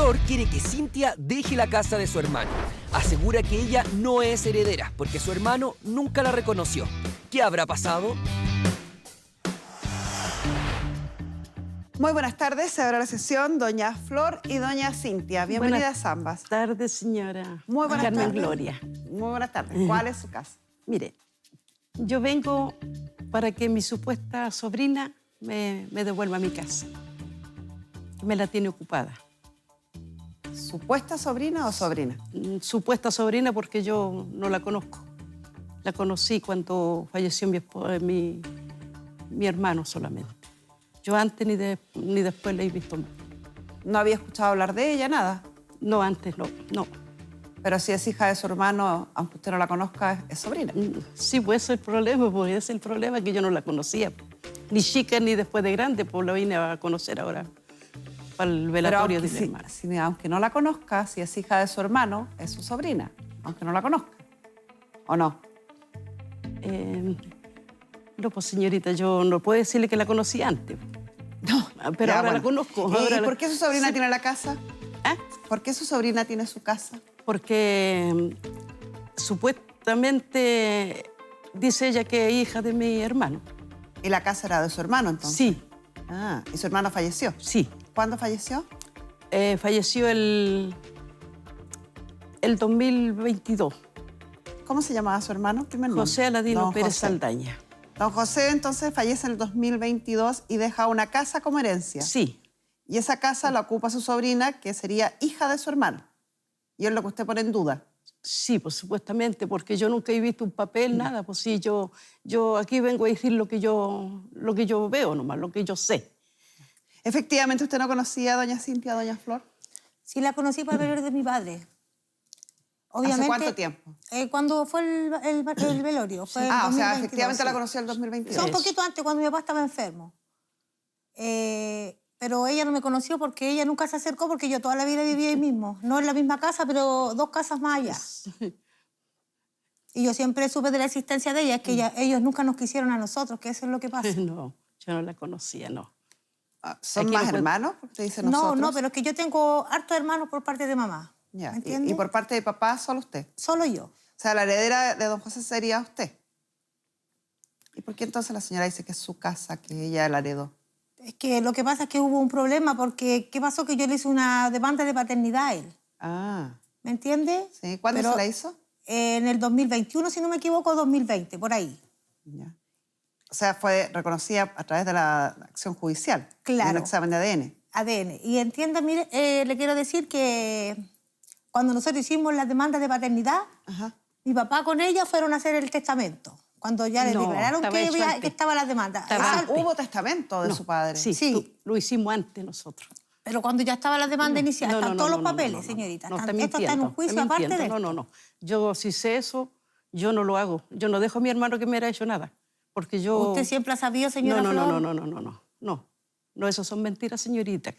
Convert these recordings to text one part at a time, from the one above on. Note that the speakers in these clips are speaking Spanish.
Flor quiere que Cintia deje la casa de su hermano. Asegura que ella no es heredera porque su hermano nunca la reconoció. ¿Qué habrá pasado? Muy buenas tardes, se abre la sesión doña Flor y doña Cintia. Bienvenidas ambas. Buenas tardes, señora. Muy buenas Carmen tardes. Gloria. Muy buenas tardes. ¿Cuál es su casa? Mire, yo vengo para que mi supuesta sobrina me devuelva mi casa. Me la tiene ocupada. ¿Supuesta sobrina o sobrina? Supuesta sobrina porque yo no la conozco. La conocí cuando falleció mi hermano solamente. Yo antes ni después la he visto más. ¿No había escuchado hablar de ella, nada? No, antes no. Pero si es hija de su hermano, aunque usted no la conozca, es sobrina. Sí, pues ese es el problema, pues ese es el problema, que yo no la conocía. Ni chica ni después de grande, pues la vine a conocer ahora para el velatorio de mi hermano. Aunque no la conozca, si es hija de su hermano, es su sobrina, aunque no la conozca. ¿O no? No, pues señorita, yo no puedo decirle que la conocí antes. No, pero ahora la conozco. ¿Y por qué su sobrina tiene la casa? ¿Ah? ¿Por qué su sobrina tiene su casa? Porque supuestamente dice ella que es hija de mi hermano. ¿Y la casa era de su hermano, entonces? Sí. Ah, ¿y su hermano falleció? Sí. ¿Cuándo falleció? Falleció el 2022. ¿Cómo se llamaba su hermano? Primer nombre. José Aladino Don Pérez José. Saldaña. Don José, entonces, fallece en el 2022 y deja una casa como herencia. Sí. Y esa casa la ocupa su sobrina, que sería hija de su hermano. Y es lo que usted pone en duda. Sí, pues supuestamente, porque yo nunca he visto un papel, nada. Pues sí, yo aquí vengo a decir lo que yo veo nomás, lo que yo sé. Efectivamente, ¿usted no conocía a doña Cintia, a doña Flor? Sí, la conocí por el velorio de mi padre. Obviamente, ¿Hace cuánto tiempo? Cuando fue el velorio. Fue en O sea, 2022, efectivamente la sí. conoció en el 2022. Un poquito antes, cuando mi papá estaba enfermo. Pero ella no me conoció porque ella nunca se acercó, porque yo toda la vida vivía ahí mismo. No en la misma casa, pero 2 casas más allá. Y yo siempre supe de la existencia de ella, es que ellos nunca nos quisieron a nosotros, que eso es lo que pasa. No, yo no la conocía, no. ¿Son Aquí más no puedo- hermanos? Porque dice nosotros. No, pero es que yo tengo hartos hermanos por parte de mamá. Ya. ¿Me entiendes? Y por parte de papá, solo usted. Solo yo. O sea, la heredera de don José sería usted. ¿Y por qué entonces la señora dice que es su casa, que ella la heredó? Es que lo que pasa es que hubo un problema porque ¿qué pasó? Que yo le hice una demanda de paternidad a él. Ah, ¿Me entiendes? sí. ¿Cuándo Pero, se la hizo? En el 2021, si no me equivoco, 2020, por ahí. Ya. O sea, fue reconocida a través de la acción judicial. Claro. De un examen de ADN. ADN. Y entienda, mire, le quiero decir que cuando nosotros hicimos la demanda de paternidad, Ajá. mi papá con ella fueron a hacer el testamento. Cuando ya le No, declararon estaba hecho antes. que estaba la demanda. Estaba Esa- antes. Hubo testamento de No, su padre. Sí, Sí. lo hicimos antes nosotros. Pero cuando ya estaba la demanda inicial, No, están no, todos no, los no, papeles, no, no, señorita. no, Esto está está en un mintiendo, juicio está aparte de mintiendo. esto. No. Yo si sé eso, yo no lo hago. Yo no dejo a mi hermano que me haya hecho nada. Porque yo... ¿Usted siempre ha sabido, señora Flor? No, eso son mentiras, señorita.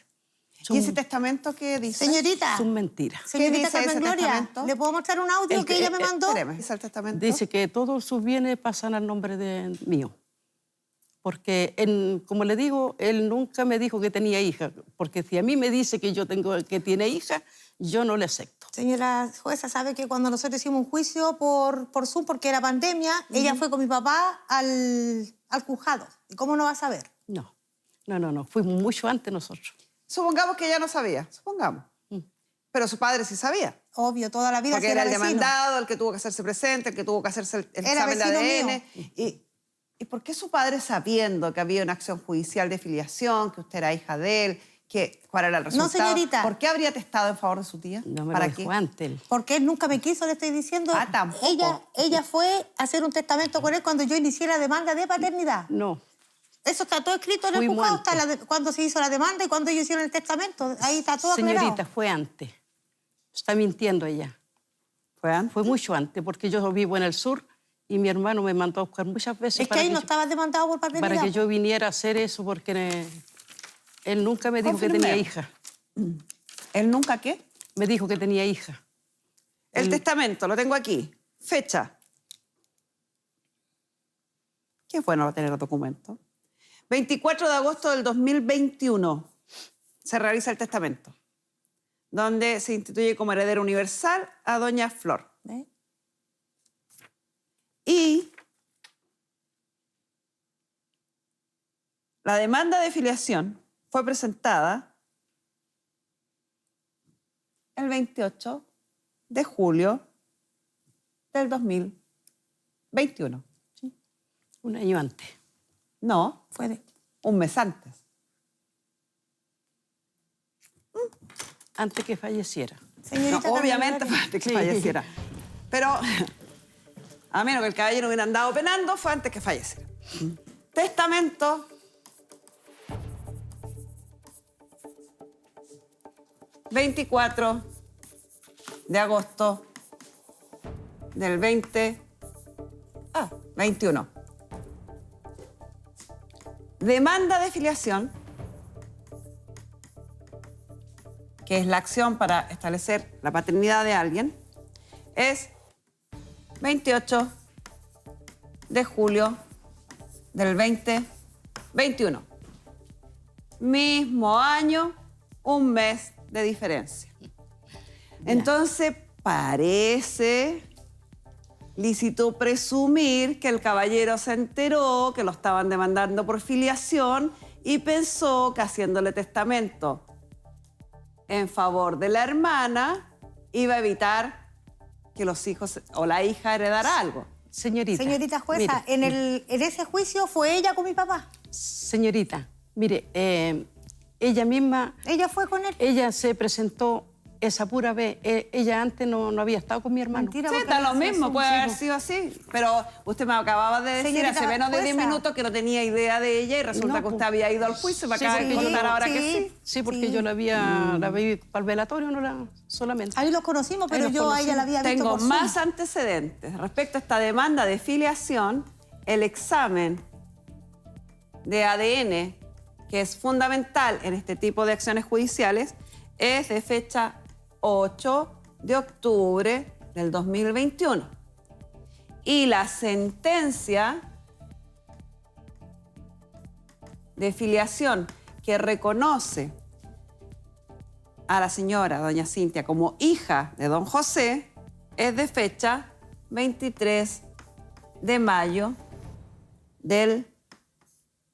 ¿Y ese testamento qué dice? Señorita. Son mentiras. Señorita dice Carmen ese Gloria, testamento? ¿le puedo mostrar un audio que ella me mandó? Espéreme, dice el testamento. Dice que todos sus bienes pasan al nombre de mío. Porque, como le digo, él nunca me dijo que tenía hija. Porque si a mí me dice que que tiene hija, yo no le acepto. Señora jueza, sabe que cuando nosotros hicimos un juicio por Zoom, porque era pandemia, ella fue con mi papá al juzgado. ¿Y cómo no va a saber? No. Fuimos mucho antes nosotros. Supongamos que ella no sabía, supongamos. Pero su padre sí sabía. Obvio, toda la vida Porque sí era el vecino. demandado, el que tuvo que hacerse presente, el que tuvo que hacerse el Era examen de vecino ADN. ¿Y por qué su padre, sabiendo que había una acción judicial de filiación, que usted era hija de él, cuál era el resultado? señorita. ¿Por qué habría testado en favor de su tía? No me ¿Para lo qué? dejó antes él. Porque él nunca me quiso, le estoy diciendo. Ah, tampoco. Ella fue a hacer un testamento con él cuando yo inicié la demanda de paternidad. No. Eso está todo escrito en el Fuimos juzgado, antes. está cuando se hizo la demanda y cuando ellos hicieron el testamento. Ahí está todo Señorita, aclarado. fue antes. Está mintiendo ella. ¿Fue antes? Fue mucho antes, porque yo vivo en el sur y mi hermano me mandó a buscar muchas veces Es que ahí no estaba demandado por paternidad. para que yo viniera a hacer eso, porque él nunca me dijo que Confirme. tenía hija. ¿Él nunca qué? Me dijo que tenía hija. El testamento, lo tengo aquí. Fecha. ¿Quién fue? No va a tener el documento. 24 de agosto del 2021 se realiza el testamento. donde se instituye como heredera universal a doña Flor. ¿Ve? Y la demanda de filiación fue presentada el 28 de julio del 2021. Un año antes. No, Fue de... un mes antes. Antes que falleciera. Señorita No, Carmen obviamente López. fue antes que Sí. falleciera. Pero, a menos que el caballero hubiera andado penando, fue antes que falleciera. Testamento. 24 de agosto del 21. Demanda de filiación, que es la acción para establecer la paternidad de alguien, es 28 de julio del 2021. Mismo año, un mes de diferencia. Entonces, parece lícito presumir que el caballero se enteró que lo estaban demandando por filiación y pensó que haciéndole testamento en favor de la hermana iba a evitar que los hijos o la hija heredara algo. Señorita. Señorita jueza, mire, en ese juicio fue ella con mi papá. señorita, mire, ella misma, Ella fue con él. ella se presentó esa pura vez. Ella antes no había estado con mi hermano. Mentira, Sí, porque está lo ella mismo, sí, puede sí, haber pues. sido así. Pero usted me acababa de decir Señorita hace menos de 10 jueza. minutos que no tenía idea de ella y resulta No, que pues. usted había ido al juicio. Me Sí, acaba de porque yo contar no- ahora sí. que sí. Sí, porque Sí. yo la vi para el velatorio, no la solamente. Ahí los conocimos, pero los yo a ella la había visto Tengo por Zoom. más antecedentes. Respecto a esta demanda de filiación, el examen de ADN, que es fundamental en este tipo de acciones judiciales, es de fecha 8 de octubre del 2021. Y la sentencia de filiación que reconoce a la señora doña Cintia como hija de don José es de fecha 23 de mayo del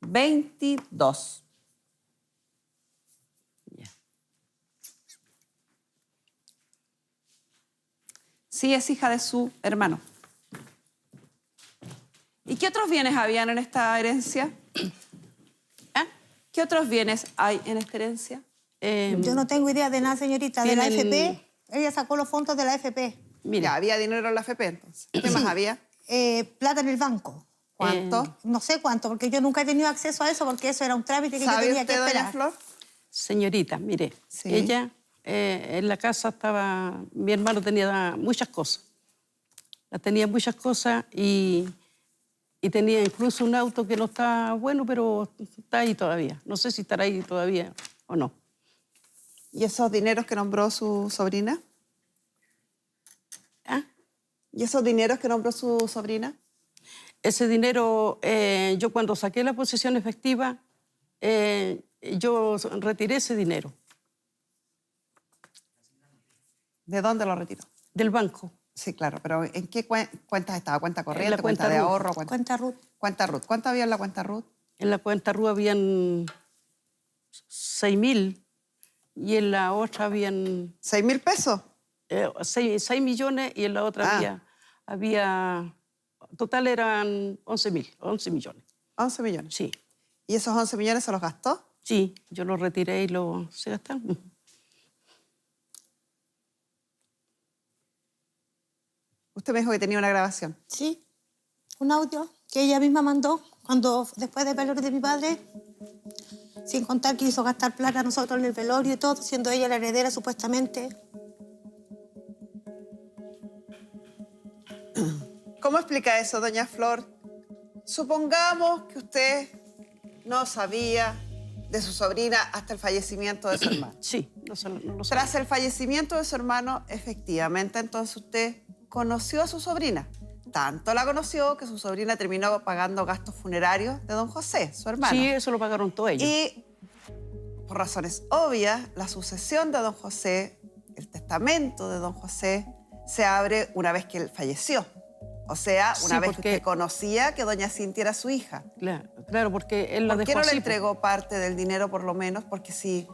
22. Ya. Sí, es hija de su hermano. ¿Y qué otros bienes habían en esta herencia? ¿Ah? ¿Qué otros bienes hay en esta herencia? Yo no tengo idea de nada, señorita. De la Tienen- AFP, ella sacó los fondos de la AFP. Mire, Ya, había dinero en la FP entonces. ¿Qué más había? Plata en el banco. ¿Cuánto? No sé cuánto, porque yo nunca he tenido acceso a eso, porque eso era un trámite que yo ¿Sabe tenía que usted, doña esperar. Flor? señorita, mire, Sí. ella en la casa estaba, mi hermano tenía muchas cosas. Tenía muchas cosas y tenía incluso un auto que no está bueno, pero está ahí todavía. No sé si estará ahí todavía o no. ¿Y esos dineros que nombró su sobrina? ¿Ah? ¿Y esos dineros que nombró su sobrina? Ese dinero, yo cuando saqué la posesión efectiva, yo retiré ese dinero ¿De dónde lo retiró? del banco. Sí, claro, pero ¿en qué cuentas estaba? ¿Cuenta corriente, la cuenta cuenta de RUT. ahorro? Cuenta Ruth. Cuenta RUT. ¿Cuánto había en la cuenta RUT? En la cuenta RUA habían 6.000 y en la otra habían ¿6.000 pesos? 6 millones y en la otra Ah. había, total eran 11 millones. 11 millones. Sí, ¿Y esos 11 millones se los gastó? sí, yo los retiré y se gastaron. Usted me dijo que tenía una grabación. Sí, un audio que ella misma mandó cuando después del velorio de mi padre, sin contar que hizo gastar plata a nosotros en el velorio y todo, siendo ella la heredera supuestamente. ¿Cómo explica eso, doña Flor? Supongamos que usted no sabía de su sobrina hasta el fallecimiento de su hermano. Sí, no sé. Tras el fallecimiento de su hermano, efectivamente, entonces usted conoció a su sobrina. Tanto la conoció que su sobrina terminó pagando gastos funerarios de don José, su hermano. Sí, eso lo pagaron todos ellos. Y por razones obvias, la sucesión de don José el testamento de don José se abre una vez que él falleció. O sea, una Sí, vez que porque- usted conocía que doña Cintia era su hija. Claro, porque él la ¿Por qué dejó no le así. entregó parte del dinero por lo menos? Porque sí,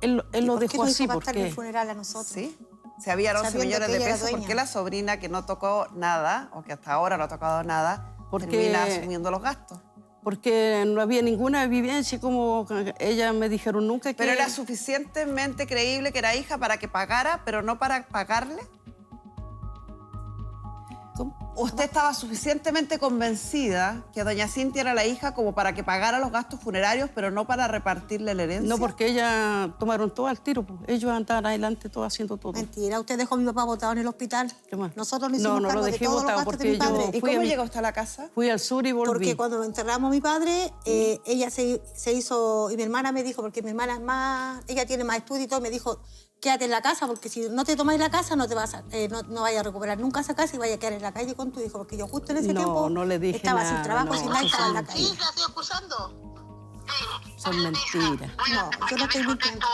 Él lo ¿Por qué dejó nos así hizo gastar en el porque... funeral a nosotros? sí. Se había 11 Sabiendo millones que de ella era pesos. ¿Por dueña. qué la sobrina que no tocó nada, o que hasta ahora no ha tocado nada, Porque- termina asumiendo los gastos? Porque no había ninguna evidencia, como ella me dijeron nunca que... Pero era suficientemente creíble que era hija para que pagara, pero no para pagarle. ¿Cómo? ¿Usted estaba suficientemente convencida que doña Cintia era la hija como para que pagara los gastos funerarios, pero no para repartirle la herencia? No, porque ella tomaron todo al tiro. Pues. Ellos andaban adelante todo haciendo todo. Mentira, usted dejó a mi papá botado en el hospital. ¿Qué más? Nosotros no No, hicimos no lo cargo de dejé todos los botado gastos de mi porque yo- padre. ¿Y fui a cómo mi- llegó usted a la casa? Fui al sur y volví. Porque cuando enterramos a mi padre, ella se hizo, y mi hermana me dijo, porque mi hermana es más, ella tiene más estudio y todo, me dijo, quédate en la casa, porque si no te tomáis la casa, no te vas a, no vayas a recuperar nunca esa casa y vayas a quedar en la calle con tu hijo, porque yo justo en ese No, tiempo no le dije estaba sin nada, trabajo, no, sin nada, y eso estaba en la sí. calle. ¿Sí? ¿La estoy acusando? Sí. Son Oye, mentiras. hija, No, yo no estoy mintiendo.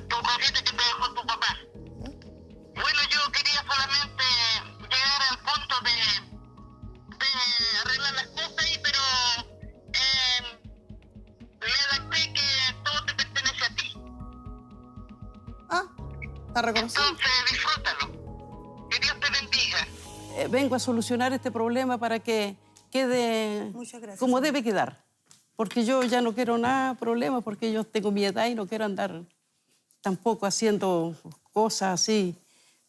Tu cosita que te dejó tu papá. Bueno, yo quería solamente llegar al punto de arreglar las cosas ahí, pero redacté que todo te pertenece a ti. Ah, está reconocido. Entonces, disfrútalo. Que Dios te bendiga. Vengo a solucionar este problema para que quede Muchas gracias. como debe quedar. Porque yo ya no quiero nada problema, porque yo tengo mi edad y no quiero andar tampoco haciendo cosas así,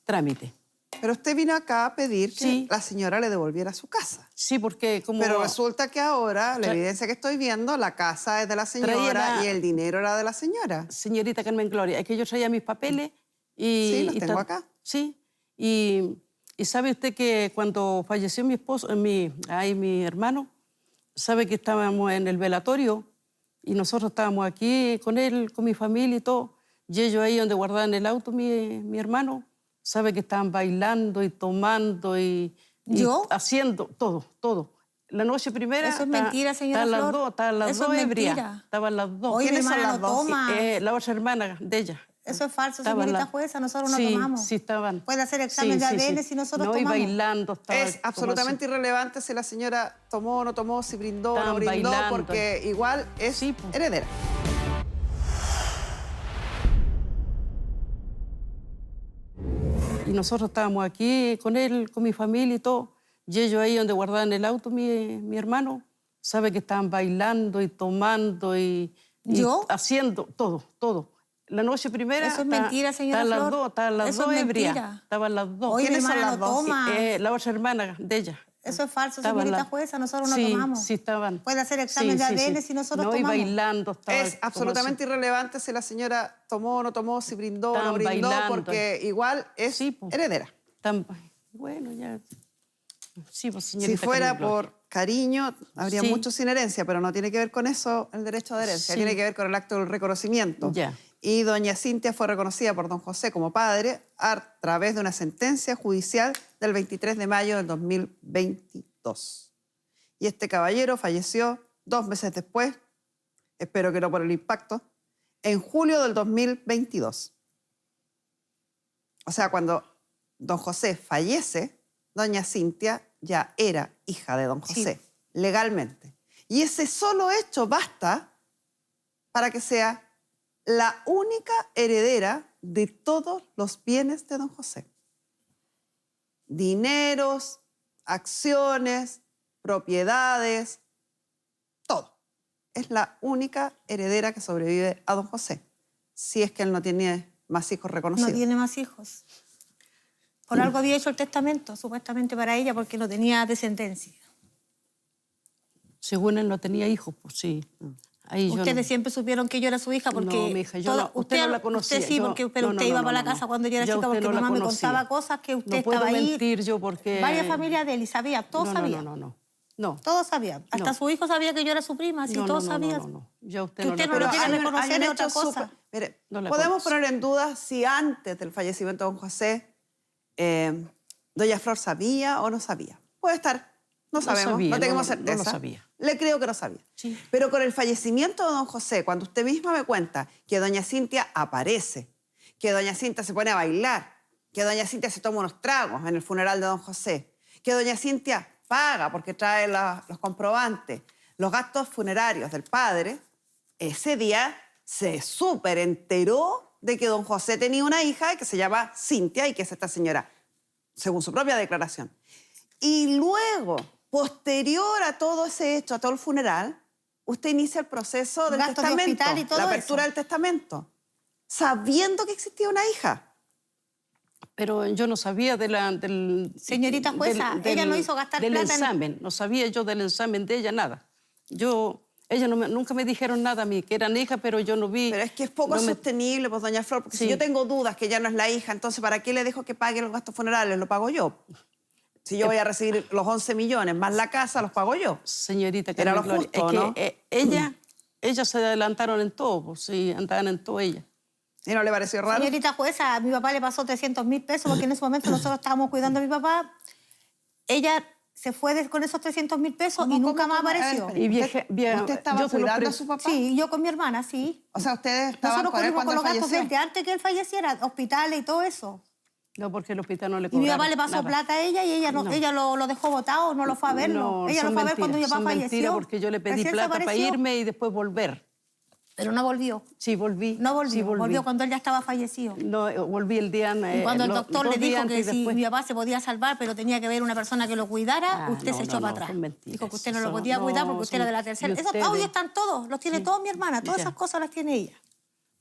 trámite. Pero usted vino acá a pedir que Sí. la señora le devolviera su casa. Sí, porque como... Pero resulta que ahora, la Tra- evidencia que estoy viendo, la casa es de la Traía señora la- y el dinero era de la señora. Señorita Carmen Gloria, es que yo traía mis papeles y... Sí, los y tengo ta- acá. Sí, y sabe usted que cuando falleció mi esposo, mi hermano, sabe que estábamos en el velatorio y nosotros estábamos aquí con él, con mi familia y todo, y ellos ahí donde guardaban el auto, mi hermano, sabe que estaban bailando y tomando y ¿Yo? haciendo todo. La noche primera... Eso es mentira, señora estaban las Flor. dos, estaban las Eso dos es ebrias. mentira. Estaban las dos. Oye, mi ¿Quiénes son hermana las no dos? toma. La otra hermana de ella. Eso es falso, Estaban señorita las- jueza, nosotros no sí, tomamos. Sí, estaban. Puede hacer examen de ADN si nosotros no, tomamos. y bailando. Estaban Es como absolutamente así. irrelevante si la señora tomó o no tomó, si brindó o no Estaban brindó, bailando. porque igual es Sí, pues. heredera. Y nosotros estábamos aquí con él, con mi familia y todo, y ellos ahí donde guardaban el auto, mi hermano, sabe que estaban bailando y tomando y ¿Yo? haciendo todo. La noche primera... Eso es mentira, señora estaban Flor. Estaban las Eso dos es ebrias. mentira. Estaban las dos. Oye, mi ¿Quiénes son hermana las no dos? toma. La otra hermana de ella. Eso es falso, Estaban señorita las- jueza, nosotros no sí, tomamos. Sí, estaban. Puede hacer examen de ADN si nosotros no, tomamos. y bailando. Estaban Es como absolutamente así. irrelevante si la señora tomó o no tomó, si brindó o no Estaban brindó, bailando. porque igual es Sí, pues. heredera. Bueno, ya... Sí, pues, Si señorita fuera Carmen Gloria. por cariño, habría Sí. mucho sin herencia, pero no tiene que ver con eso el derecho de herencia, Sí. tiene que ver con el acto del reconocimiento. Ya. Y doña Cintia fue reconocida por don José como padre a través de una sentencia judicial del 23 de mayo del 2022. Y este caballero falleció 2 meses después, espero que no por el impacto, en julio del 2022. O sea, cuando don José fallece, doña Cintia ya era hija de don José, Sí. legalmente. Y ese solo hecho basta para que sea la única heredera de todos los bienes de don José. Dineros, acciones, propiedades, todo. Es la única heredera que sobrevive a don José, si es que él no tiene más hijos reconocidos. No tiene más hijos. Por algo había hecho el testamento, supuestamente para ella, porque no tenía descendencia. Según él no tenía hijos, pues sí. Ahí yo Ustedes no- siempre supieron que yo era su hija porque... No, mija, yo no- usted no la conocía. Usted sí, Yo- porque, pero no, usted no, iba no, para la no, casa no. cuando yo era Ya chica usted porque no mi la mamá me conocía. contaba cosas que usted No puedo estaba ahí. mentir yo porque... Varias familias de él y sabía, todos no, sabían. No. Todos sabían. Hasta No. su hijo sabía que yo era su prima, sí, todos sabían. No. Ya usted Que no usted la no lo conoce. quiere hay un- reconocer hay un es otra hecho cosa. súper- Mire, No la podemos conozco. poner en duda si antes del fallecimiento de don José, doña Flor sabía o no sabía. Puede estar, no No sabemos, sabía, no tenemos no lo certeza. sabía. Le creo que no sabía. Sí. Pero con el fallecimiento de don José, cuando usted misma me cuenta que doña Cintia aparece, que doña Cintia se pone a bailar, que doña Cintia se toma unos tragos en el funeral de don José, que doña Cintia paga porque trae los comprobantes, los gastos funerarios del padre, ese día se súper enteró de que don José tenía una hija que se llama Cintia y que es esta señora, según su propia declaración. Y luego, posterior a todo ese hecho, a todo el funeral, usted inicia el proceso del Gastos de testamento, hospital y todo la apertura eso. del testamento, sabiendo que existía una hija. Pero yo no sabía del... Señorita jueza, ella no hizo gastar del plata en- examen. No sabía yo del examen de ella nada. Ella nunca me dijeron nada a mí, que eran hijas, pero yo no vi... Pero es que es poco no me- sostenible, pues, doña Flor, porque Sí. si yo tengo dudas que ella no es la hija, entonces, ¿para qué le dejo que pague los gastos funerales? Lo pago yo. Si yo voy a recibir los 11 millones más la casa, los pago yo. Señorita Era Carmen lo Gloria, justo, es que ¿no? ellas se adelantaron en todo, pues, sí, andaban en todo ellas. ¿Y no le pareció raro? Señorita jueza, a mi papá le pasó 300.000 pesos porque en ese momento nosotros estábamos cuidando a mi papá. Ella se fue con esos 300.000 pesos y nunca más apareció. A ver, Y ¿Usted estaba yo se los cuidando a pre- su papá? Sí, yo con mi hermana, sí. O sea, ustedes estaban Nosotros con él corrimos cuando con él los gastos de falleció. él, antes que él falleciera, hospitales y todo eso. No, porque el hospital no le Y mi cobraron papá le pasó nada. plata a ella y ella, no, No. ella lo dejó botado, no lo fue a verlo. No, Ella lo son fue a ver cuando mi mentiras, papá son mentiras falleció. porque yo le pedí Recién se plata para apareció, irme y después volver. Pero no volvió. Sí, volví. No volvió. Sí, Volvió cuando él ya estaba fallecido. No, volví el día... Y cuando el doctor le dijo que si después... mi papá se podía salvar, pero tenía que ver una persona que lo cuidara, Ah, usted no, se echó no, para no, atrás. son mentiras. Dijo que usted no lo Son- podía no, cuidar porque usted son- era de la tercera. y Esos ustedes- audios están todos, los tiene Sí. todos mi hermana, todas Ya. esas cosas las tiene ella.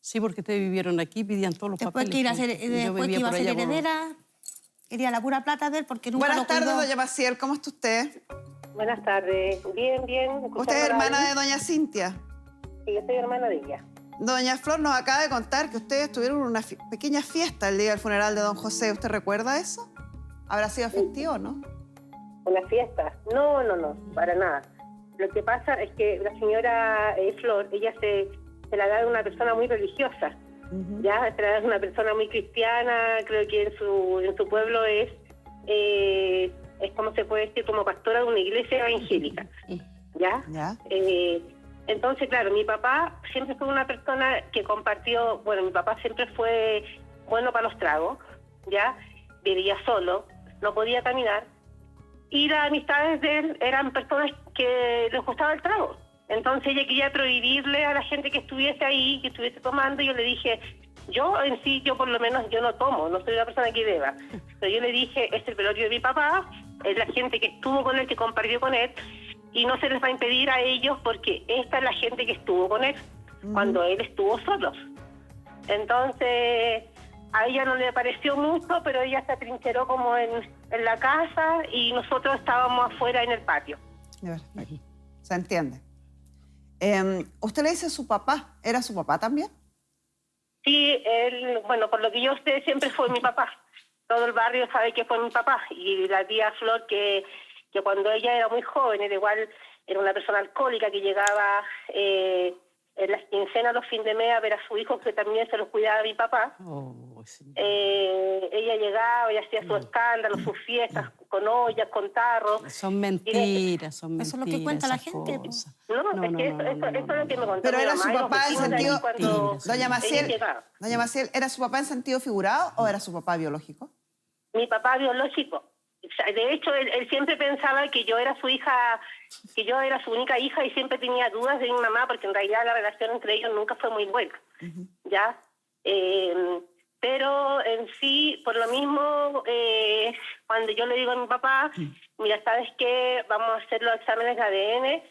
Sí, porque ustedes vivieron aquí, pedían todos los Después papeles. que, pues. Yo después que vivía iba a por ser allá por- heredera, quería la pura plata de él porque nunca Buenas lo tardes, cuidó. doña Maciel. ¿Cómo está usted? Buenas tardes. Bien, bien. Usted es hermana de doña Cintia. Sí, yo soy hermana de ella. Doña Flor nos acaba de contar que ustedes tuvieron una pequeña fiesta el día del funeral de don José. ¿Usted recuerda eso? ¿Habrá sido efectivo, no? ¿Una fiesta? No, para nada. Lo que pasa es que la señora Flor, ella se la da de una persona muy religiosa. Ya, se la da de una persona muy cristiana. Creo que en su pueblo es como se puede decir, como pastora de una iglesia evangélica. ¿Ya? Ya. Entonces, claro, mi papá siempre fue una persona que compartió, bueno, mi papá siempre fue bueno para los tragos, ¿ya? Vivía solo, no podía caminar, y las amistades de él eran personas que les gustaba el trago. Entonces ella quería prohibirle a la gente que estuviese ahí, que estuviese tomando, y yo le dije, yo en sí, yo por lo menos, yo no tomo, no soy una persona que beba, pero yo le dije, es el velorio de mi papá, es la gente que estuvo con él, que compartió con él, y no se les va a impedir a ellos porque esta es la gente que estuvo con él cuando él estuvo solo. Entonces, a ella no le pareció mucho, pero ella se atrincheró como en la casa y nosotros estábamos afuera en el patio. Ya, perfecto. Se entiende. ¿Usted le dice a su papá? ¿Era su papá también? Sí, él, bueno, por lo que yo sé, siempre fue mi papá. Todo el barrio sabe que fue mi papá. Y la tía Flor, que cuando ella era muy joven, era una persona alcohólica que llegaba en las quincenas, los fines de mes, a ver a su hijo, que también se los cuidaba mi papá. Oh, sí. Ella llegaba y hacía su escándalo, sus fiestas, con ollas, con tarros. Son mentiras, son mentiras. Eso es lo que cuenta la esas gente, cosas. No, es que eso es lo que me contó Pero mi era mamá su y los papá en vecinos de ahí sentido... cuando Mentiras. Doña ella Maciel, llegaba. doña Maciel, ¿era su papá en sentido figurado o era su papá biológico? Mi papá biológico. O sea, de hecho, él siempre pensaba que yo era su hija, que yo era su única hija, y siempre tenía dudas de mi mamá, porque en realidad la relación entre ellos nunca fue muy buena, ¿ya? Pero en sí, por lo mismo, cuando yo le digo a mi papá, mira, ¿sabes qué? Vamos a hacer los exámenes de ADN,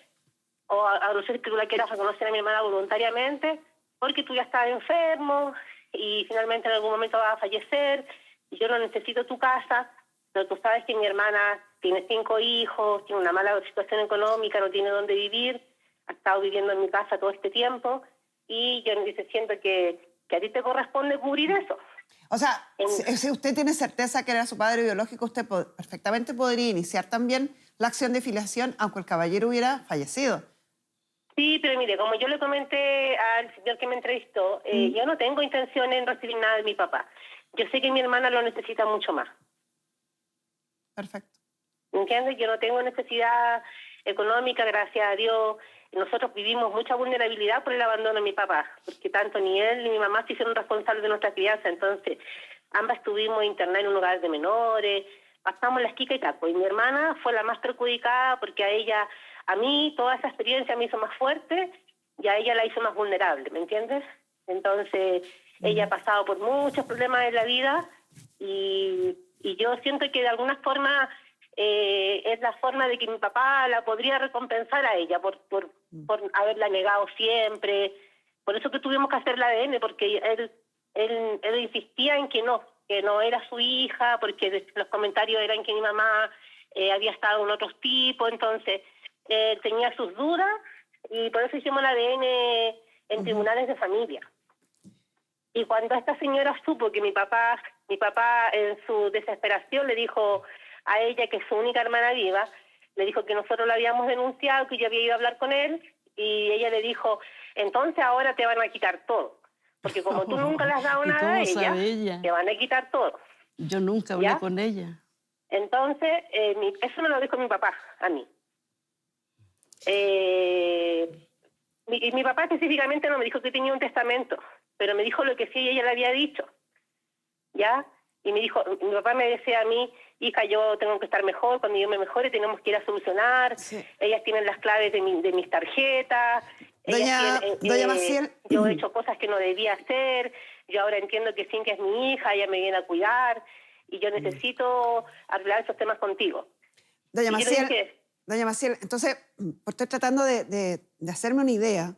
o a no ser que tú la quieras reconocer a mi hermana voluntariamente, porque tú ya estás enfermo y finalmente en algún momento vas a fallecer, y yo no necesito tu casa, pero tú sabes que mi hermana tiene 5 hijos, tiene una mala situación económica, no tiene dónde vivir, ha estado viviendo en mi casa todo este tiempo, y yo siento que a ti te corresponde cubrir eso. O sea, si usted tiene certeza que era su padre biológico, usted perfectamente podría iniciar también la acción de filiación, aunque el caballero hubiera fallecido. Sí, pero mire, como yo le comenté al señor que me entrevistó, yo no tengo intención en recibir nada de mi papá. Yo sé que mi hermana lo necesita mucho más. Perfecto. ¿Entiendes? Yo no tengo necesidad económica, gracias a Dios. nosotros vivimos mucha vulnerabilidad por el abandono de mi papá, porque tanto ni él ni mi mamá se hicieron responsables de nuestra crianza. Entonces, ambas estuvimos internadas en un hogar de menores, pasamos las quica y taco. Y mi hermana fue la más perjudicada porque a mí, toda esa experiencia me hizo más fuerte y a ella la hizo más vulnerable, ¿me entiendes? Entonces, ella ha pasado por muchos problemas en la vida y yo siento que de alguna forma es la forma de que mi papá la podría recompensar a ella por haberla negado siempre. Por eso que tuvimos que hacer el ADN, porque él insistía en que no era su hija, porque los comentarios eran que mi mamá había estado con otros tipos, entonces tenía sus dudas y por eso hicimos el ADN en tribunales de familia. Y cuando esta señora supo que mi papá en su desesperación le dijo a ella, que es su única hermana viva, le dijo que nosotros la habíamos denunciado, que yo había ido a hablar con él, y ella le dijo, entonces ahora te van a quitar todo, porque como tú nunca le has dado ¿Y nada a cómo sabe ella, ella? te van a quitar todo. Yo nunca hablé ¿Ya? con ella. Entonces, eso me lo dijo mi papá a mí. Mi papá específicamente no me dijo que tenía un testamento, pero me dijo lo que sí ella le había dicho, ¿ya? Y mi papá me decía a mí, hija, yo tengo que estar mejor, cuando yo me mejore tenemos que ir a solucionar, Sí. ellas tienen las claves de mis tarjetas, Doña Maciel. yo he hecho cosas que no debía hacer, yo ahora entiendo que Cintia es mi hija, ella me viene a cuidar, y yo necesito arreglar esos temas contigo. Doña Y yo le Maciel, dije, doña Maciel, entonces, estoy tratando de hacerme una idea.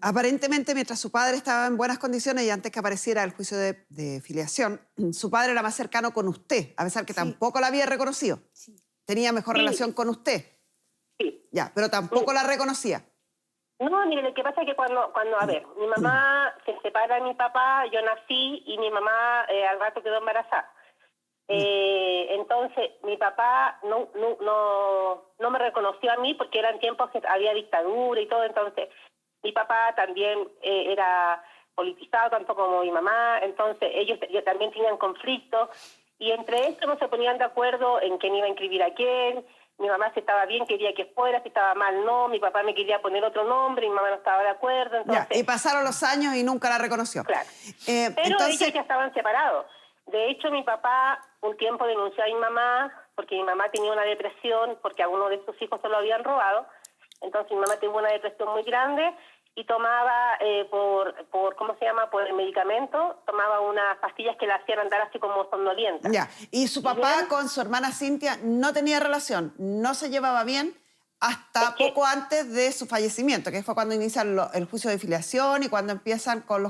Aparentemente, mientras su padre estaba en buenas condiciones y antes que apareciera el juicio de filiación, su padre era más cercano con usted, a pesar que tampoco la había reconocido. Tenía mejor Sí. relación con usted. sí. Ya, pero tampoco la reconocía. No, mire, lo que pasa es que cuando a ver, mi mamá se separa de mi papá, yo nací y mi mamá al rato quedó embarazada. Entonces, mi papá no me reconoció a mí porque eran tiempos que había dictadura y todo, entonces mi papá también era politizado tanto como mi mamá, entonces ellos también tenían conflictos y entre ellos no se ponían de acuerdo en quién iba a inscribir a quién. Mi mamá si estaba bien quería que fuera, si estaba mal no, mi papá me quería poner otro nombre, mi mamá no estaba de acuerdo, entonces... Ya, y pasaron los años y nunca la reconoció. Claro. Pero Pero ellos ya estaban separados. De hecho, mi papá un tiempo denunció a mi mamá porque mi mamá tenía una depresión porque a uno de sus hijos se lo habían robado. Entonces mi mamá tuvo una depresión muy grande y tomaba ¿cómo se llama? Por el medicamento, tomaba unas pastillas que la hacían andar así como somnolienta. Ya, y su papá con su hermana Cintia no tenía relación, no se llevaba bien hasta poco antes de su fallecimiento, que fue cuando inician el juicio de filiación y cuando empiezan con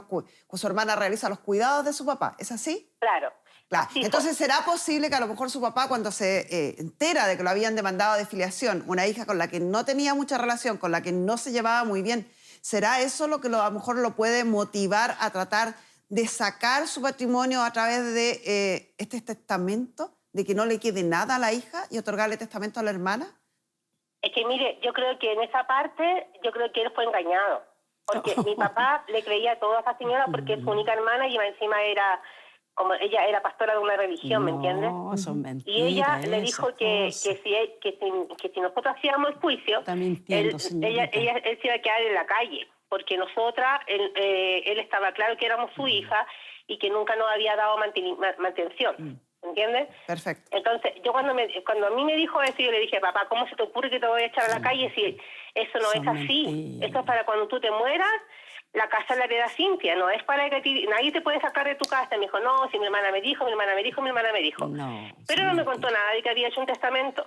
su hermana realiza los cuidados de su papá. ¿Es así? Claro. Claro. Así Entonces, ¿será posible que a lo mejor su papá, cuando se entera de que lo habían demandado de filiación, una hija con la que no tenía mucha relación, con la que no se llevaba muy bien, será eso lo que a lo mejor lo puede motivar a tratar de sacar su patrimonio a través de este testamento, de que no le quede nada a la hija y otorgarle testamento a la hermana? Es que mire, yo creo que en esa parte, yo creo que él fue engañado. Porque mi papá le creía todo a esa señora porque es su única hermana y encima era, como ella era pastora de una religión, ¿me entiendes? No, son mentiras. Y ella le dijo esas que cosas. si nosotros hacíamos el juicio, Está mintiendo, él señorita. se iba a quedar en la calle. Porque nosotras, él estaba claro que éramos su hija y que nunca nos había dado mantención. ¿Entiendes? Perfecto. Entonces, yo cuando a mí me dijo eso, yo le dije, papá, ¿cómo se te ocurre que te voy a echar a la calle si eso no es Son así? mentiras. Eso es para cuando tú te mueras, la casa la hereda Cintia, no es para que nadie te puede sacar de tu casa. Me dijo, no, si mi hermana me dijo, mi hermana me dijo, mi hermana me dijo. No, Pero son no me contó mentiras. nada de que había hecho un testamento.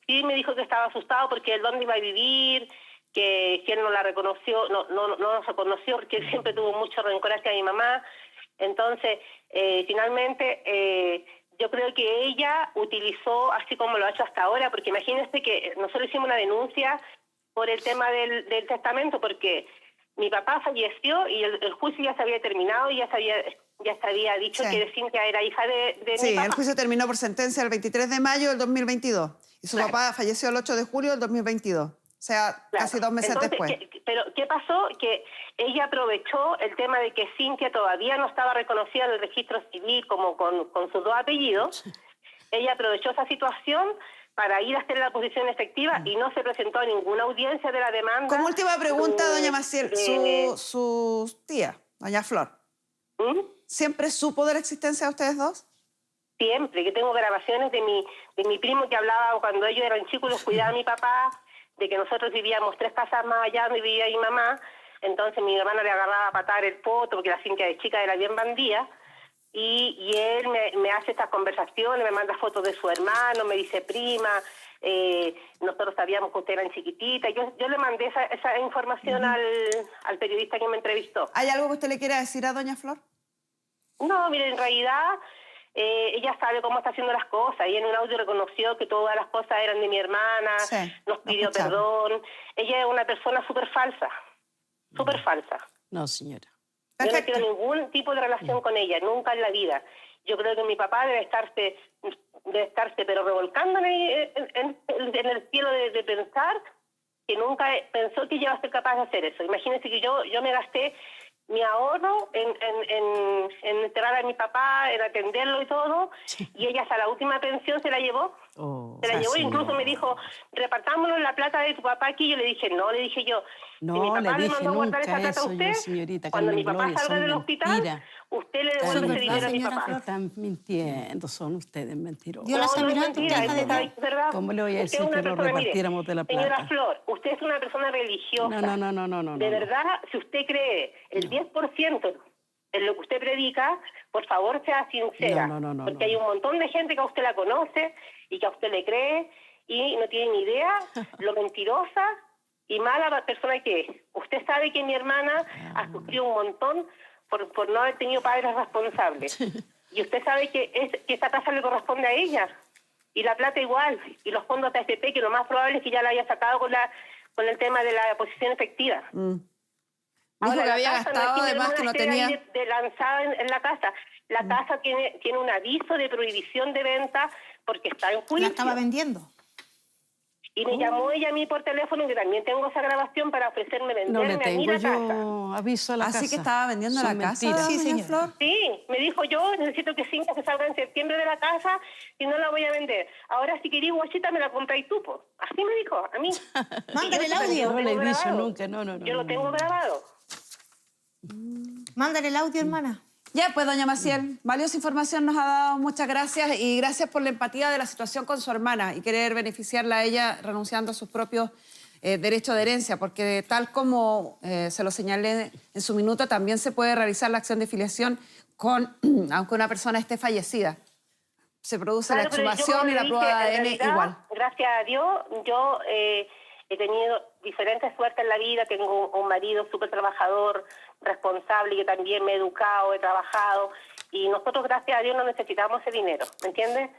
Sí me dijo que estaba asustado porque él dónde iba a vivir, que él no la reconoció, no nos reconoció porque él siempre tuvo mucho rencor hacia mi mamá. Entonces, finalmente, yo creo que ella utilizó, así como lo ha hecho hasta ahora, porque imagínense que nosotros hicimos una denuncia por el tema del testamento, porque mi papá falleció y el juicio ya se había terminado y ya se había dicho Sí. que Cintia era hija de mi Sí, papá. el juicio terminó por sentencia el 23 de mayo del 2022 y su Claro. papá falleció el 8 de julio del 2022. O sea, Claro. casi 2 meses Entonces, después. pero ¿qué pasó? Que ella aprovechó el tema de que Cintia todavía no estaba reconocida en el registro civil como con sus dos apellidos. Ella aprovechó esa situación para ir a hacer la posición efectiva y no se presentó a ninguna audiencia de la demanda. Como última pregunta, doña Maciel, de- su tía, doña Flor, ¿Mm? ¿siempre supo de la existencia de ustedes dos? Siempre, que tengo grabaciones de mi primo que hablaba cuando ellos eran chicos, los cuidaba mi papá, de que nosotros vivíamos 3 casas más allá donde vivía mi mamá, entonces mi hermana le agarraba a patar el poto, porque la Cintia de chica era bien bandida, y él me hace estas conversaciones, me manda fotos de su hermano, me dice prima, nosotros sabíamos que ustedes eran chiquititas, yo le mandé esa información al periodista que me entrevistó. ¿Hay algo que usted le quiera decir a doña Flor? No, mire, en realidad ella sabe cómo está haciendo las cosas. Y en un audio reconoció que todas las cosas eran de mi hermana, Sí, nos lo pidió escuchamos. perdón. Ella es una persona súper falsa, súper falsa. No, señora. Yo no Perfecto. quiero ningún tipo de relación con ella, nunca en la vida. Yo creo que mi papá debe estarse pero revolcando en el cielo de pensar que nunca pensó que ella iba a ser capaz de hacer eso. Imagínense que yo me gasté mi ahorro en enterrar a mi papá, en atenderlo y todo, y ella hasta la última pensión se la llevó. Oh, Se la llevó, señora. incluso me dijo, repartámonos la plata de tu papá aquí. Yo le dije, no, le dije yo, No, si mi papá le le dije mandó a guardar esa nunca plata a eso yo, usted, señorita cuando Carmen mi papá Gloria, salga son del hospital, mentiras. usted le devuelve Están ese verdad, dinero a mi señora papá. Flor. Están mintiendo, son ustedes mentirosos. Yo la No, sé no es mirando, mentira, hija de es Dios. verdad. ¿Cómo le voy a Usted decir es una que lo persona, mire, repartiéramos de la plata? Señora Flor, usted es una persona religiosa. No. De verdad, si usted cree el 10% en lo que usted predica, por favor sea sincera. No, porque hay un montón de gente que a usted la conoce y que a usted le cree y no tiene ni idea lo mentirosa y mala persona que es. Usted sabe que mi hermana ha sufrido un montón por no haber tenido padres responsables. Y usted sabe que esa casa le corresponde a ella. Y la plata igual. Y los fondos de AFP, que lo más probable es que ya la haya sacado con el tema de la posición efectiva. Dijo Ahora, que la había casa no es gastado mi además hermana que no esté ahí tenía... de lanzada en la casa. La casa tiene un aviso de prohibición de venta porque está en La juicio. estaba vendiendo. Y me llamó ella a mí por teléfono, que también tengo esa grabación, para ofrecerme No venderme le a mí tengo la casa. yo aviso a la casa. Así que estaba vendiendo Son la casa, mentiras. Sí, doña señora. Flor. Sí, me dijo yo, necesito que Cintia se salga en septiembre de la casa y no la voy a vender. Ahora si querís guachita me la compráis tú, po. Así me dijo, a mí. Mándale Y yo el audio. lo No le tengo he dicho grabado. nunca, no. Yo lo tengo grabado. Mándale el audio, hermana. Ya, pues, doña Maciel, valiosa información nos ha dado, muchas gracias y gracias por la empatía de la situación con su hermana y querer beneficiarla a ella renunciando a sus propios derechos de herencia, porque tal como se lo señalé en su minuto, también se puede realizar la acción de filiación aunque una persona esté fallecida. Se produce la Claro, pero yo, exhumación como y le la dije, prueba de en ADN realidad, igual. Gracias a Dios, yo he tenido diferentes suertes en la vida. Tengo un marido súper trabajador, responsable, que también me he educado, he trabajado. Y nosotros, gracias a Dios, no necesitamos ese dinero, ¿me entiendes?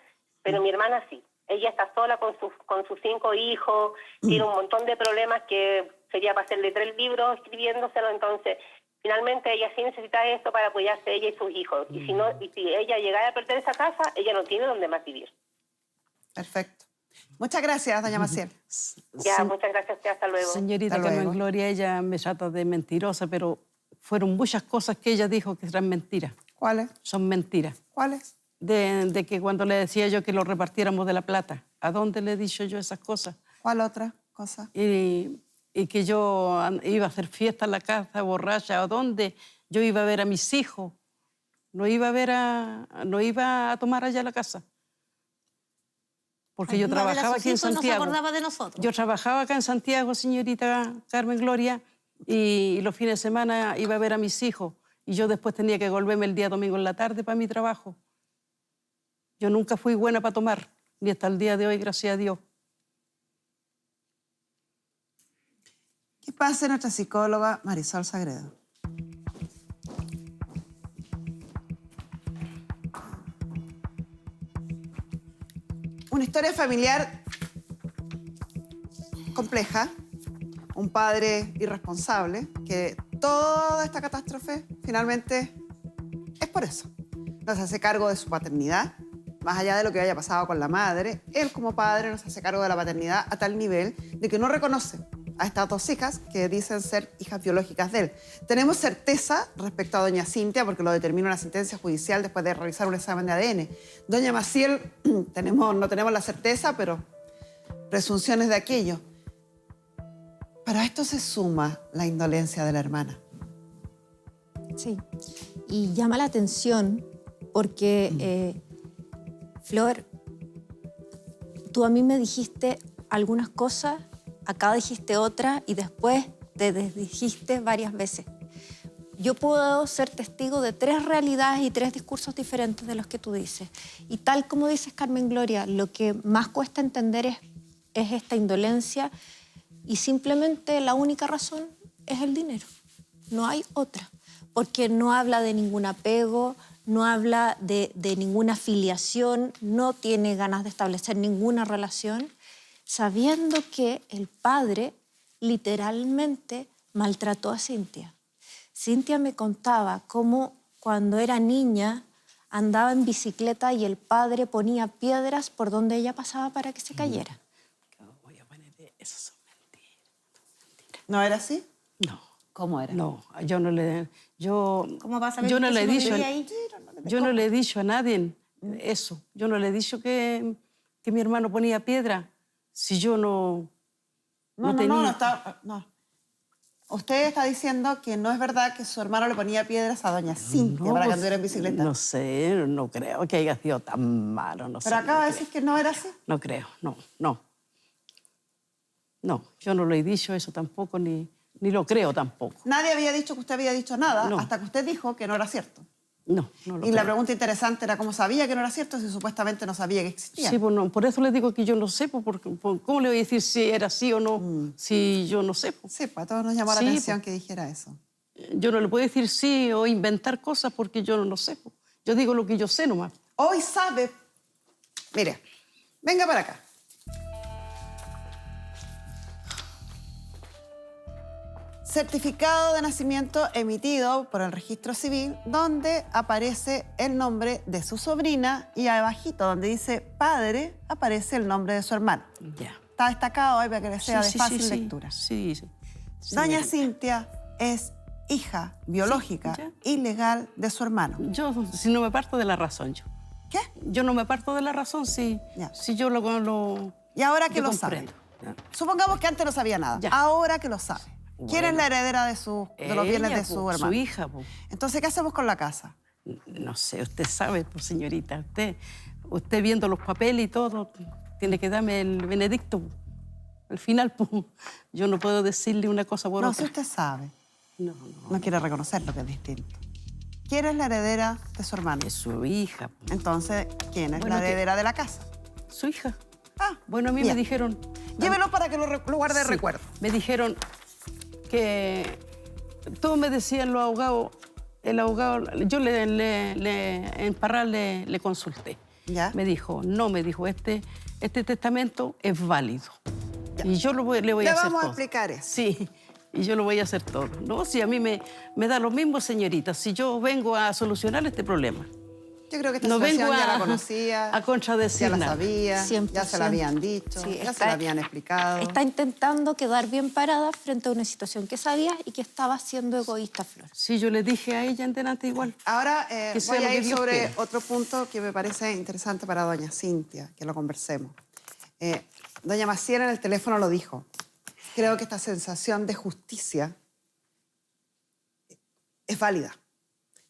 Pero mi hermana sí. Ella está sola con sus 5 hijos, tiene un montón de problemas que sería para hacerle 3 libros escribiéndoselo. Entonces, finalmente ella sí necesita esto para apoyarse ella y sus hijos. Y si ella llegara a perder esa casa, ella no tiene dónde más vivir. Perfecto. Muchas gracias, doña Maciel. Ya, muchas gracias, hasta luego. Señorita Hasta Carmen luego. Gloria, ella me trata de mentirosa, pero fueron muchas cosas que ella dijo que eran mentiras. ¿Cuáles? Son mentiras. ¿Cuáles? De que cuando le decía yo que lo repartiéramos de la plata, ¿a dónde le he dicho yo esas cosas? ¿Cuál otra cosa? Y que yo iba a hacer fiesta en la casa, borracha, ¿a dónde? Yo iba a ver a mis hijos, no iba a tomar allá a la casa. Porque yo Iba a ver a trabajaba sus aquí en hijos y no se Santiago. acordaba de nosotros. Yo trabajaba acá en Santiago, señorita Carmen Gloria, y los fines de semana iba a ver a mis hijos. Y yo después tenía que volverme el día domingo en la tarde para mi trabajo. Yo nunca fui buena para tomar, ni hasta el día de hoy, gracias a Dios. ¿Qué pasa nuestra psicóloga Marisol Sagredo? Una historia familiar compleja, un padre irresponsable, que toda esta catástrofe finalmente es por eso. No se hace cargo de su paternidad, más allá de lo que haya pasado con la madre. Él como padre no se hace cargo de la paternidad a tal nivel de que no reconoce a estas 2 hijas que dicen ser hijas biológicas de él. Tenemos certeza respecto a doña Cintia, porque lo determina una sentencia judicial después de realizar un examen de ADN. Doña Maciel, no tenemos la certeza, pero presunciones de aquello. Pero a esto se suma la indolencia de la hermana. Sí, y llama la atención porque, Flor, tú a mí me dijiste algunas cosas, acá dijiste otras y después te desdijiste varias veces. Yo puedo ser testigo de 3 realidades y 3 discursos diferentes de los que tú dices. Y tal como dices, Carmen Gloria, lo que más cuesta entender es esta indolencia y simplemente la única razón es el dinero. No hay otra. Porque no habla de ningún apego, no habla de ninguna filiación, no tiene ganas de establecer ninguna relación, sabiendo que el padre literalmente maltrató a Cintia. Cintia me contaba cómo cuando era niña andaba en bicicleta y el padre ponía piedras por donde ella pasaba para que se cayera. Voy a poner eso, son mentiras. ¿No era así? No. ¿Cómo era? No, yo no le... ¿Cómo vas a ver yo no que le he si no dicho... vivía ahí? Yo no le he dicho a nadie eso. Yo no le he dicho que mi hermano ponía piedra si yo no tenía... No. Usted está diciendo que no es verdad que su hermano le ponía piedras a doña Cintia No, para que pues, anduviera en bicicleta. No sé, no creo que haya sido tan malo, no sé. Pero acaba no de creo. decir que no era así. No creo, no. No, yo no lo he dicho eso tampoco, ni lo creo tampoco. Nadie había dicho que usted había dicho nada No. hasta que usted dijo que no era cierto. No lo Y la creo. pregunta interesante era cómo sabía que no era cierto si supuestamente no sabía que existía. Sí, pues no, por eso le digo que yo no sé, pues, porque, ¿cómo le voy a decir si era así o no? Si yo no sé. Pues. Sí, pues a todos nos llamó la Sí, atención pues. que dijera eso. Yo no le puedo decir sí o inventar cosas porque yo no sé. Pues. Yo digo lo que yo sé nomás. Hoy sabe... Mire, venga para acá. Certificado de nacimiento emitido por el registro civil donde aparece el nombre de su sobrina y abajito donde dice padre aparece el nombre de su hermano. Ya. Está destacado ahí para que le sea de Sí, fácil sí, lectura. Sí. Doña señorita. Cintia es hija biológica ya. y legal de su hermano. Yo, si no me parto de la razón, yo. ¿Qué? Yo no me parto de la razón si Ya. yo lo Y ahora que yo lo comprendo. sabe. Supongamos que antes no sabía nada. Ya. Ahora que lo sabe. ¿Quién es Bueno. la heredera de los bienes Ella, de su po, hermano? Su hija, po. Entonces, ¿qué hacemos con la casa? No sé, usted sabe, pues, señorita. Usted viendo los papeles y todo, tiene que darme el benedicto. Po. Al final, pues, yo no puedo decirle una cosa por No, otra. si usted sabe. No. No quiere reconocer lo que es distinto. ¿Quién es la heredera de su hermano? Es su hija, po. Entonces, ¿quién es Bueno, la que- heredera de la casa? Su hija. Ah, Bueno, a mí bien. me dijeron... Llévelo para que lo guarde de Sí, recuerdo. Me dijeron que todos me decían los abogados, el abogado, yo en Parral le consulté. ¿Ya? Me dijo, este testamento es válido. Y yo le voy Le a hacer vamos a todo. explicar eso. Sí, y yo lo voy a hacer todo. No, si a mí me da lo mismo, señorita, si yo vengo a solucionar este problema. Yo creo que esta No situación vengo ya la a- conocía. a contradecir Ya la nada. sabía, ya se 100%. la habían dicho, Sí, ya se la habían explicado. Está intentando quedar bien parada frente a una situación que sabías y que estaba siendo egoísta, Flor. Sí, yo le dije a ella en delante igual. Ahora Que sea voy lo a que ir Dios sobre quiera. otro punto que me parece interesante para doña Cintia, que lo conversemos. Doña Maciel en el teléfono lo dijo. Creo que esta sensación de justicia es válida.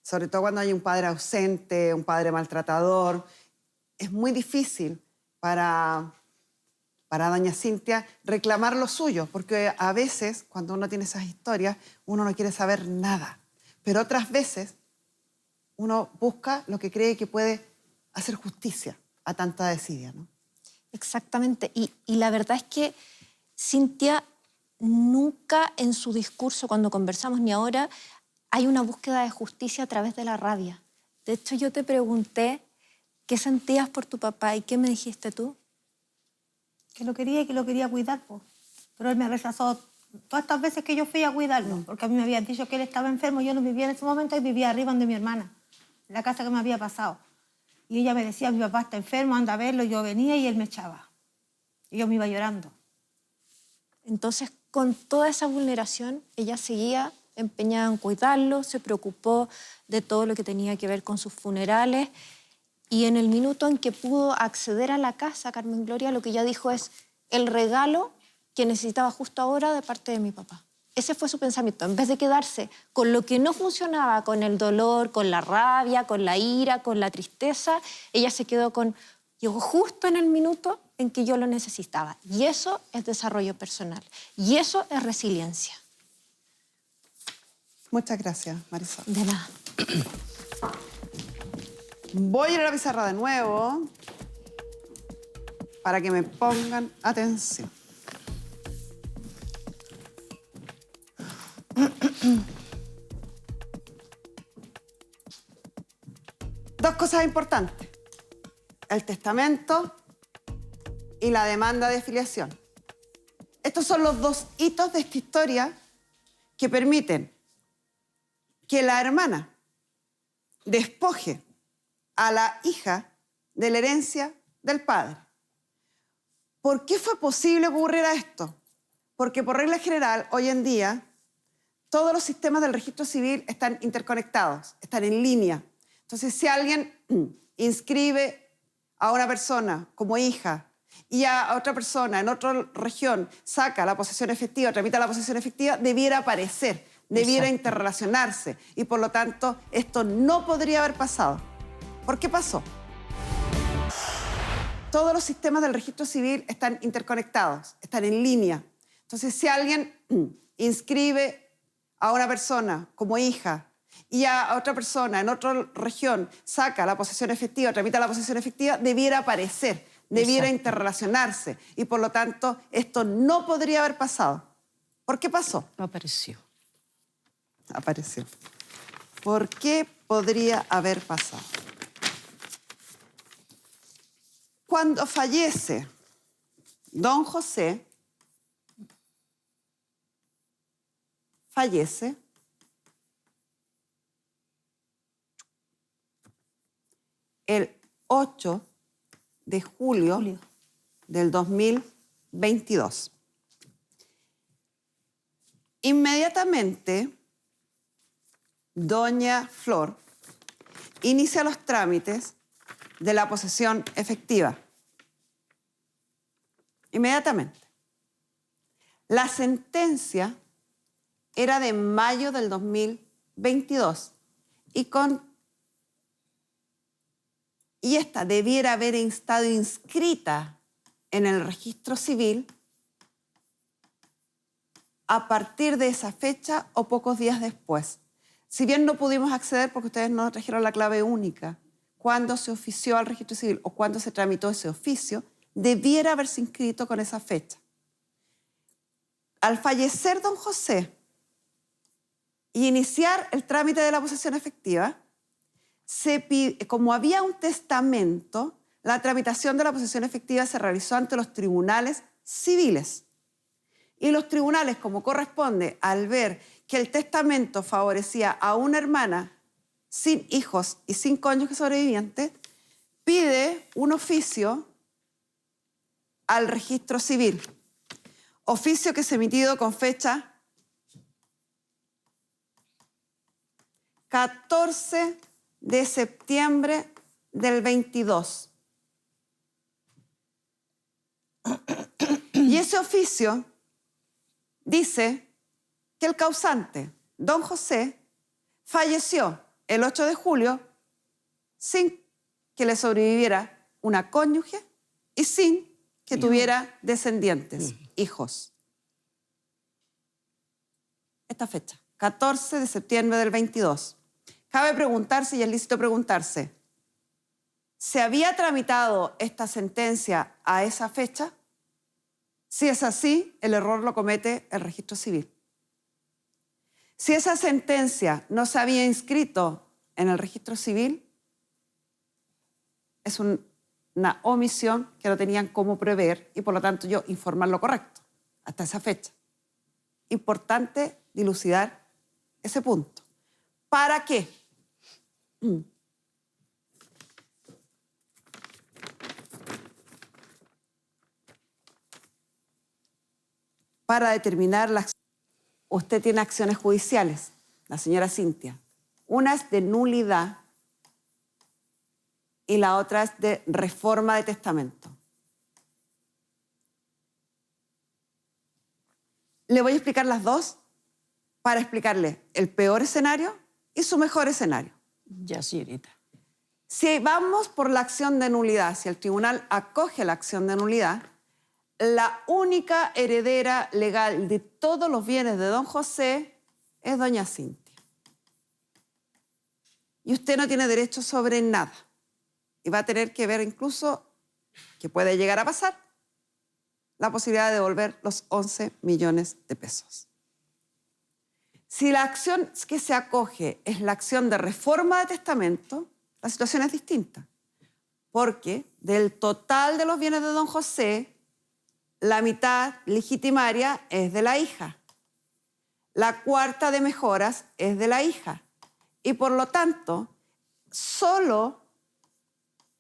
Sobre todo cuando hay un padre ausente, un padre maltratador. Es muy difícil para doña Cintia reclamar lo suyo, porque a veces, cuando uno tiene esas historias, uno no quiere saber nada. Pero otras veces, uno busca lo que cree que puede hacer justicia a tanta desidia, ¿no? Exactamente. Y la verdad es que Cintia nunca en su discurso, cuando conversamos ni ahora, hay una búsqueda de justicia a través de la rabia. De hecho, yo te pregunté qué sentías por tu papá y qué me dijiste tú. Que lo quería y que lo quería cuidar, pues. Pero él me rechazó todas estas veces que yo fui a cuidarlo, porque a mí me habían dicho que él estaba enfermo, yo no vivía en ese momento y vivía arriba donde mi hermana, en la casa que me había pasado. Y ella me decía, mi papá está enfermo, anda a verlo, yo venía y él me echaba. Y yo me iba llorando. Entonces, con toda esa vulneración, ella seguía empeñada en cuidarlo, se preocupó de todo lo que tenía que ver con sus funerales y en el minuto en que pudo acceder a la casa, Carmen Gloria, lo que ella dijo es, el regalo que necesitaba justo ahora de parte de mi papá. Ese fue su pensamiento. En vez de quedarse con lo que no funcionaba, con el dolor, con la rabia, con la ira, con la tristeza, ella se quedó con... Llegó justo en el minuto en que yo lo necesitaba. Y eso es desarrollo personal. Y eso es resiliencia. Muchas gracias, Marisol. De nada. Voy a ir a la pizarra de nuevo para que me pongan atención. Dos cosas importantes. El testamento y la demanda de filiación. Estos son los dos hitos de esta historia que permiten que la hermana despoje a la hija de la herencia del padre. ¿Por qué fue posible que ocurriera esto? Porque por regla general, hoy en día, todos los sistemas del registro civil están interconectados, están en línea. Entonces, si alguien inscribe a una persona como hija y a otra persona en otra región saca la posesión efectiva, tramita la posesión efectiva, debiera aparecer, debiera interrelacionarse. Y por lo tanto, esto no podría haber pasado. ¿Por qué pasó? Todos los sistemas del registro civil están interconectados, están en línea. Entonces, si alguien inscribe a una persona como hija y a otra persona en otra región saca la posesión efectiva, tramita la posesión efectiva, debiera aparecer, debiera interrelacionarse. Y por lo tanto, esto no podría haber pasado. ¿Por qué pasó? No apareció. Apareció. ¿Por qué podría haber pasado? Cuando fallece don José, fallece el 8 de julio del 2022. Inmediatamente, doña Flor inicia los trámites de la posesión efectiva. Inmediatamente. La sentencia era de mayo del 2022 y esta debiera haber estado inscrita en el registro civil a partir de esa fecha o pocos días después. Si bien no pudimos acceder porque ustedes no trajeron la clave única, cuando se ofició al registro civil o cuando se tramitó ese oficio, debiera haberse inscrito con esa fecha. Al fallecer don José y iniciar el trámite de la posesión efectiva, como había un testamento, la tramitación de la posesión efectiva se realizó ante los tribunales civiles. Y los tribunales, como corresponde, al ver que el testamento favorecía a una hermana sin hijos y sin cónyuge sobreviviente, pide un oficio al registro civil. Oficio que es emitido con fecha 14 de septiembre del 22. Y ese oficio dice que el causante, don José, falleció el 8 de julio sin que le sobreviviera una cónyuge y sin que tuviera descendientes, hijos. Esta fecha, 14 de septiembre del 22. Cabe preguntarse, y es lícito preguntarse, ¿se había tramitado esta sentencia a esa fecha? Si es así, el error lo comete el registro civil. Si esa sentencia no se había inscrito en el registro civil, es una omisión que no tenían cómo prever y por lo tanto yo informar lo correcto hasta esa fecha. Importante dilucidar ese punto. ¿Para qué? Para determinar las... Usted tiene acciones judiciales, la señora Cintia. Una es de nulidad y la otra es de reforma de testamento. Le voy a explicar las dos para explicarle el peor escenario y su mejor escenario. Ya, señorita. Si vamos por la acción de nulidad, si el tribunal acoge la acción de nulidad, la única heredera legal de todos los bienes de don José es doña Cintia. Y usted no tiene derecho sobre nada. Y va a tener que ver incluso, que puede llegar a pasar, la posibilidad de devolver los 11 millones de pesos. Si la acción que se acoge es la acción de reforma de testamento, la situación es distinta, porque del total de los bienes de don José, la mitad legitimaria es de la hija, la cuarta de mejoras es de la hija, y por lo tanto, solo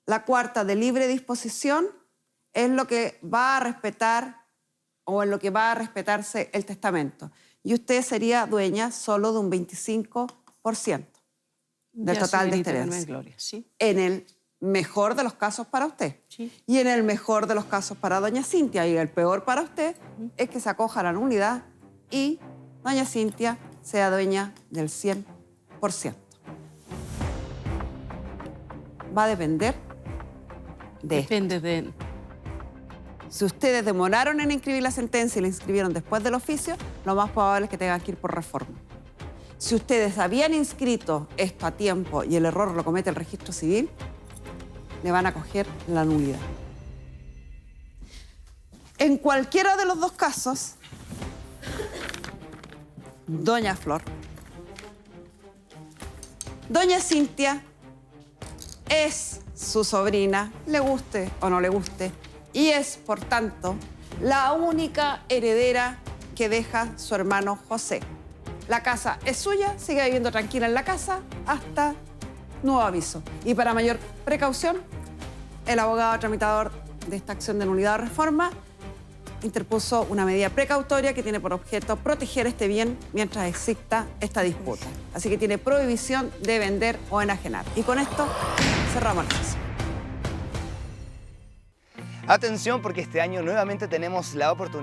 la cuarta de libre disposición es lo que va a respetar o en lo que va a respetarse el testamento. Y usted sería dueña solo de un 25% del Ya, total de señorita esta Carmen herencia. Gloria, sí. En el mejor de los casos para usted. Sí. Y en el mejor de los casos para doña Cintia. Y el peor para usted es que se acoja a la nulidad y doña Cintia sea dueña del 100%. Va a depender de esto. Depende de él. Si ustedes demoraron en inscribir la sentencia y la inscribieron después del oficio, lo más probable es que tengan que ir por reforma. Si ustedes habían inscrito esto a tiempo y el error lo comete el registro civil, le van a coger la nulidad. En cualquiera de los dos casos, doña Flor, doña Cintia es su sobrina, le guste o no le guste, y es, por tanto, la única heredera que deja su hermano José. La casa es suya, sigue viviendo tranquila en la casa hasta nuevo aviso. Y para mayor precaución, el abogado tramitador de esta acción de nulidad o reforma interpuso una medida precautoria que tiene por objeto proteger este bien mientras exista esta disputa. Así que tiene prohibición de vender o enajenar. Y con esto cerramos la sesión. Atención, porque este año nuevamente tenemos la oportunidad